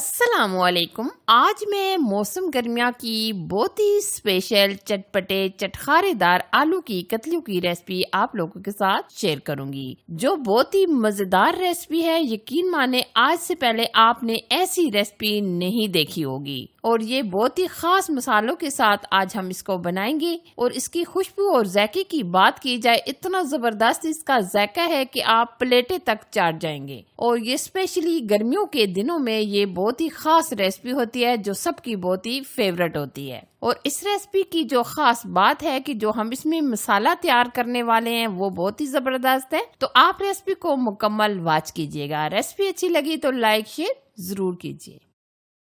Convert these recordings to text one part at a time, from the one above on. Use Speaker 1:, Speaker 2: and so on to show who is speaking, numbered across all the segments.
Speaker 1: अस्सलामुअलैकुम। आज मैं मौसम गर्मिया की बहुत ही स्पेशल चटपटे चटखारेदार आलू की कतलियों की रेसिपी आप लोगों के साथ शेयर करूंगी, जो बहुत ही मजेदार रेसिपी है। यकीन माने आज से पहले आपने ऐसी रेसिपी नहीं देखी होगी और ये बहुत ही खास मसालों के साथ आज हम इसको बनाएंगे। और इसकी खुशबू और जायके की बात की जाए, इतना जबरदस्त इसका जायका है कि आप प्लेटें तक चाट जाएंगे। और ये स्पेशली गर्मियों के दिनों में ये बहुत ही खास रेसिपी होती है जो सबकी बहुत ही फेवरेट होती है। और इस रेसिपी की जो खास बात है कि जो हम इसमें मसाला तैयार करने वाले हैं वो बहुत ही जबरदस्त है। तो आप रेसिपी को मुकम्मल वॉच कीजिएगा। रेसिपी अच्छी लगी तो लाइक शेयर जरूर कीजिए।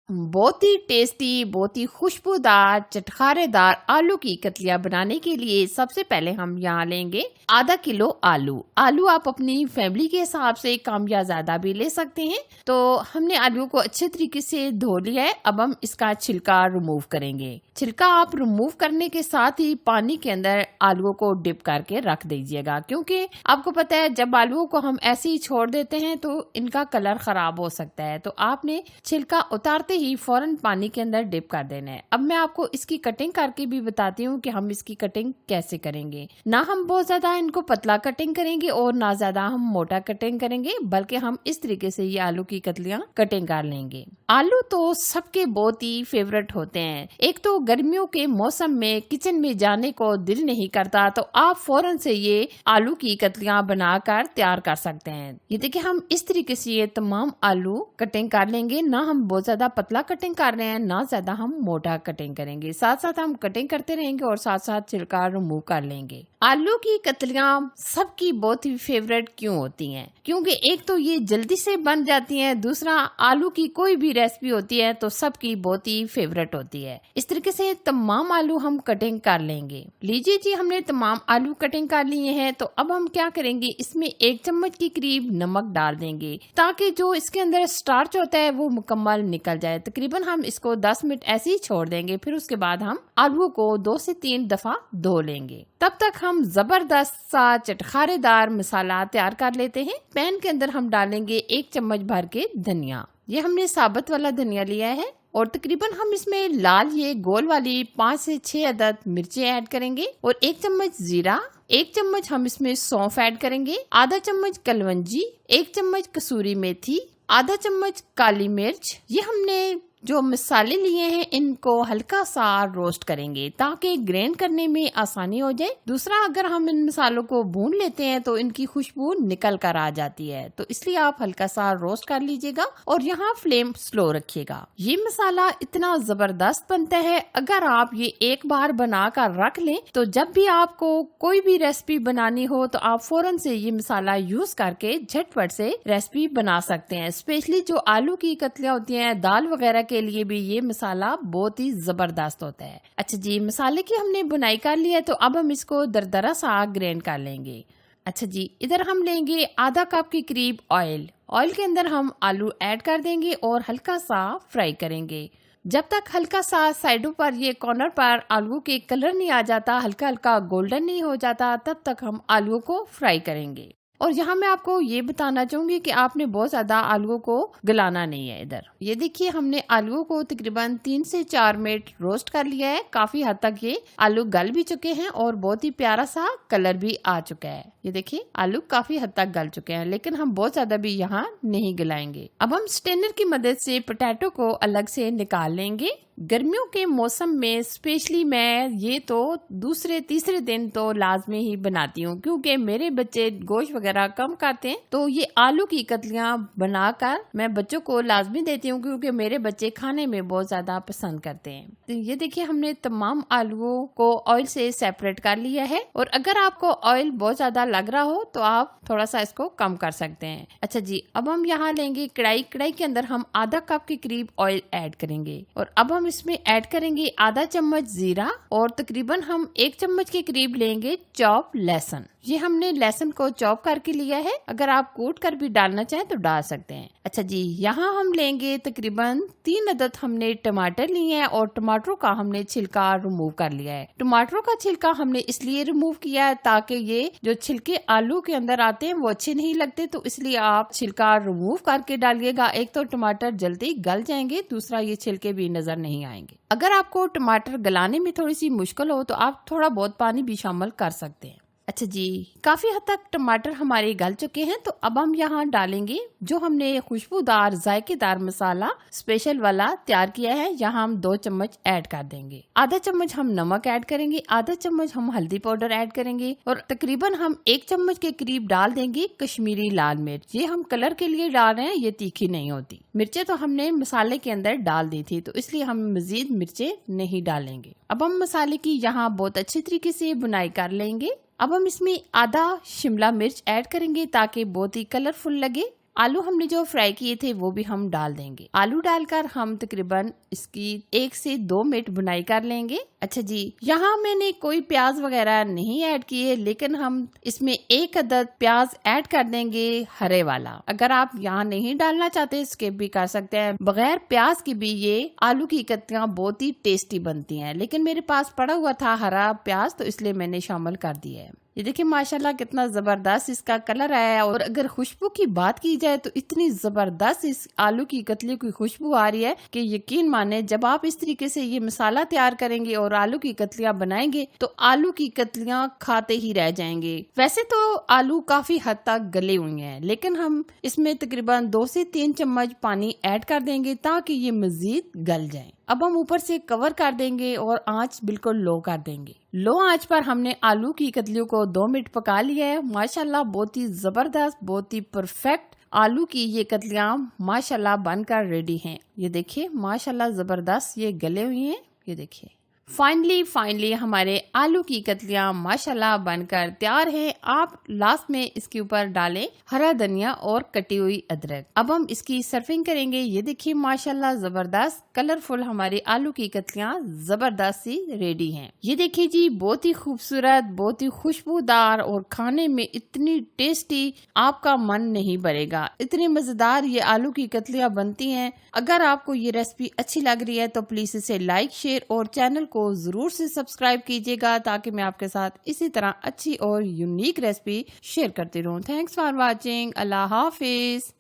Speaker 1: बहुत ही टेस्टी, बहुत ही खुशबूदार चटखारेदार आलू की कतलियां बनाने के लिए सबसे पहले हम यहाँ लेंगे आधा किलो आलू आप अपनी फैमिली के हिसाब से कम या ज्यादा भी ले सकते हैं। तो हमने आलू को अच्छे तरीके से धो लिया है। अब हम इसका छिलका रिमूव करेंगे। छिलका आप रिमूव करने के साथ ही पानी के अंदर आलूओं को डिप करके रख दीजिएगा, क्योंकि आपको पता है जब आलूओं को हम ऐसे ही छोड़ देते हैं तो इनका कलर खराब हो सकता है। तो आपने छिलका उतारते ही फौरन पानी के अंदर डिप कर देना है। अब मैं आपको इसकी कटिंग करके भी बताती हूँ कि हम इसकी कटिंग कैसे करेंगे। ना हम बहुत ज्यादा इनको पतला कटिंग करेंगे और ना ज्यादा हम मोटा कटिंग करेंगे, बल्कि हम इस तरीके से ये आलू की कतलियां कटिंग कर लेंगे। आलू तो सबके बहुत ही फेवरेट होते हैं। एक तो गर्मियों के मौसम में किचन में जाने को दिल नहीं करता, तो आप फौरन से ये आलू की कतलियां बनाकर तैयार कर सकते हैं। ये देखिए, हम इस तरीके से ये तमाम आलू कटिंग कर लेंगे। ना हम बहुत ज्यादा पतला कटिंग कर रहे हैं, ना ज्यादा हम मोटा कटिंग करेंगे। साथ साथ हम कटिंग करते रहेंगे और साथ साथ छिलका रिमूव कर लेंगे। आलू की कतलियां सबकी बहुत ही फेवरेट क्यों होती हैं? क्योंकि एक तो ये जल्दी से बन जाती हैं, दूसरा आलू की कोई भी रेसिपी होती है तो सबकी बहुत ही फेवरेट होती है। इस तरीके से तमाम आलू हम कटिंग कर लेंगे। लीजिए जी, हमने तमाम आलू कटिंग कर लिए हैं। तो अब हम क्या करेंगे, इसमें 1 चम्मच के करीब नमक डाल देंगे, ताकि जो इसके अंदर स्टार्च होता है वो मुकम्मल निकल जाए। तकरीबन हम इसको 10 मिनट ऐसे ही छोड़ देंगे। फिर उसके बाद हम आलू को 2 से 3 दफा धो लेंगे। तब तक हम जबरदस्त सा चटखारेदार मसाला तैयार कर लेते हैं। पैन के अंदर हम डालेंगे 1 चम्मच भर के धनिया। ये हमने साबुत वाला धनिया लिया है। और तकरीबन हम इसमें लाल ये गोल वाली 5 से 6 अदद मिर्चें ऐड करेंगे और 1 चम्मच जीरा, 1 चम्मच हम इसमें सौंफ ऐड करेंगे, आधा चम्मच कलवंजी, 1 चम्मच कसूरी मेथी, आधा चम्मच काली मिर्च। ये हमने जो मसाले लिए हैं इनको हल्का सा रोस्ट करेंगे ताकि ग्राइंड करने में आसानी हो जाए। दूसरा, अगर हम इन मसालों को भून लेते हैं तो इनकी खुशबू निकल कर आ जाती है, तो इसलिए आप हल्का सा रोस्ट कर लीजिएगा और यहाँ फ्लेम स्लो रखिएगा। ये मसाला इतना जबरदस्त बनता है, अगर आप ये एक बार बना कर रख लें तो जब भी आपको कोई भी रेसिपी बनानी हो तो आप फौरन से ये मसाला यूज करके झटपट से रेसिपी बना सकते हैं। स्पेशली जो आलू की कतलियां होती हैं, दाल वगैरह के लिए भी ये मसाला बहुत ही जबरदस्त होता है। अच्छा जी, मसाले की हमने बुनाई कर ली है, तो अब हम इसको दरदरा सा ग्राइंड कर लेंगे। अच्छा जी, इधर हम लेंगे आधा कप के करीब ऑयल के अंदर हम आलू ऐड कर देंगे और हल्का सा फ्राई करेंगे। जब तक हल्का सा साइडों पर ये कॉर्नर पर आलू के कलर नहीं आ जाता, हल्का हल्का गोल्डन नहीं हो जाता, तब तक हम आलूओं को फ्राई करेंगे। और यहाँ मैं आपको ये बताना चाहूंगी कि आपने बहुत ज्यादा आलूओं को गलाना नहीं है। इधर ये देखिए, हमने आलूओं को तकरीबन 3 से 4 मिनट रोस्ट कर लिया है। काफी हद तक ये आलू गल भी चुके हैं और बहुत ही प्यारा सा कलर भी आ चुका है। ये देखिए, आलू काफी हद तक गल चुके हैं, लेकिन हम बहुत ज्यादा भी यहाँ नहीं गलाएंगे। अब हम स्ट्रेनर की मदद से पोटैटो को अलग से निकाल लेंगे। गर्मियों के मौसम में स्पेशली मैं ये तो दूसरे तीसरे दिन तो लाजमी ही बनाती हूँ, क्योंकि मेरे बच्चे गोश्त वगैरह कम खाते हैं। तो ये आलू की कतलियां बनाकर मैं बच्चों को लाजमी देती हूँ, क्योंकि मेरे बच्चे खाने में बहुत ज्यादा पसंद करते हैं। तो ये देखिए, हमने तमाम आलूओं को ऑयल से सेपरेट कर लिया है। और अगर आपको ऑयल बहुत ज्यादा लग रहा हो तो आप थोड़ा सा इसको कम कर सकते हैं। अच्छा जी, अब हम यहाँ लेंगे कढ़ाई के अंदर हम आधा कप के करीब ऑयल ऐड करेंगे और अब हम इसमें ऐड करेंगे आधा चम्मच जीरा और तकरीबन हम 1 चम्मच के करीब लेंगे चॉप लहसुन। ये हमने लहसुन को चॉप करके लिया है, अगर आप कूट कर भी डालना चाहें तो डाल सकते हैं। अच्छा जी, यहाँ हम लेंगे तकरीबन 3 अदद हमने टमाटर लिए हैं और टमाटरों का हमने छिलका रिमूव कर लिया है। टमाटरों का छिलका हमने इसलिए रिमूव किया है ताकि ये जो छिलके आलू के अंदर आते हैं वो अच्छे नहीं लगते, तो इसलिए आप छिलका रिमूव करके डालिएगा। एक तो टमाटर जल्दी गल जाएंगे, दूसरा ये छिलके भी नजर नहीं आएंगे। अगर आपको टमाटर गलाने में थोड़ी सी मुश्किल हो तो आप थोड़ा बहुत पानी भी शामिल कर सकते हैं। अच्छा जी, काफी हद तक टमाटर हमारे गल चुके हैं, तो अब हम यहाँ डालेंगे जो हमने खुशबूदार जायकेदार मसाला स्पेशल वाला तैयार किया है। यहाँ हम 2 चम्मच ऐड कर देंगे। आधा चम्मच हम नमक ऐड करेंगे, आधा चम्मच हम हल्दी पाउडर ऐड करेंगे और तकरीबन हम 1 चम्मच के करीब डाल देंगे कश्मीरी लाल मिर्च। ये हम कलर के लिए डाल रहे हैं, ये तीखी नहीं होती। मिर्चें तो हमने मसाले के अंदर डाल दी थी, तो इसलिए हम मजीद मिर्चें नहीं डालेंगे। अब हम मसाले की यहाँ बहुत अच्छी तरीके से बुनाई कर लेंगे। अब हम इसमें आधा शिमला मिर्च ऐड करेंगे ताकि बहुत ही कलरफुल लगे। आलू हमने जो फ्राई किए थे वो भी हम डाल देंगे। आलू डालकर हम तकरीबन इसकी 1 से 2 मिनट बुनाई कर लेंगे। अच्छा जी, यहाँ मैंने कोई प्याज वगैरह नहीं ऐड किए, लेकिन हम इसमें 1 अदद प्याज ऐड कर देंगे हरे वाला। अगर आप यहाँ नहीं डालना चाहते स्किप भी कर सकते हैं। बगैर प्याज के भी ये आलू की कतलियाँ बहुत ही टेस्टी बनती हैं, लेकिन मेरे पास पड़ा हुआ था हरा प्याज, तो इसलिए मैंने शामिल कर दिया है। ये देखिए माशाल्लाह कितना जबरदस्त इसका कलर आया है। और अगर खुशबू की बात की जाए तो इतनी जबरदस्त इस आलू की कतली की खुशबू आ रही है कि यकीन माने जब आप इस तरीके से ये मसाला तैयार करेंगे और आलू की कतलियां बनाएंगे तो आलू की कतलियां खाते ही रह जाएंगे। वैसे तो आलू काफी हद तक गले हुए हैं, लेकिन हम इसमें तकरीबन 2 से 3 चम्मच पानी ऐड कर देंगे ताकि ये मजीद गल जाए। अब हम ऊपर से कवर कर देंगे और आंच बिल्कुल लो कर देंगे। लो आंच पर हमने आलू की कतलियों को 2 मिनट पका लिया है। माशाल्लाह बहुत ही जबरदस्त, बहुत ही परफेक्ट आलू की ये कतलियां माशाल्लाह बनकर रेडी हैं। ये देखिए माशाल्लाह जबरदस्त ये गले हुए हैं। ये देखिए फाइनली हमारे आलू की कतलियां माशाल्लाह बनकर तैयार है। आप लास्ट में इसके ऊपर डालें हरा धनिया और कटी हुई अदरक। अब हम इसकी सर्विंग करेंगे। ये देखिए माशाल्लाह जबरदस्त कलरफुल हमारी आलू की कतलियां जबरदस्त सी रेडी हैं। ये देखिए जी बहुत ही खूबसूरत, बहुत ही खुशबूदार और खाने में इतनी टेस्टी, आपका मन नहीं भरेगा। इतनी मजेदार ये आलू की कतलियां बनती हैं। अगर आपको ये रेसिपी अच्छी लग रही है तो प्लीज इसे लाइक, शेयर और चैनल को जरूर से सब्सक्राइब कीजिएगा ताकि मैं आपके साथ इसी तरह अच्छी और यूनिक रेसिपी शेयर करती रहूं। Thanks for watching. Allah Hafiz.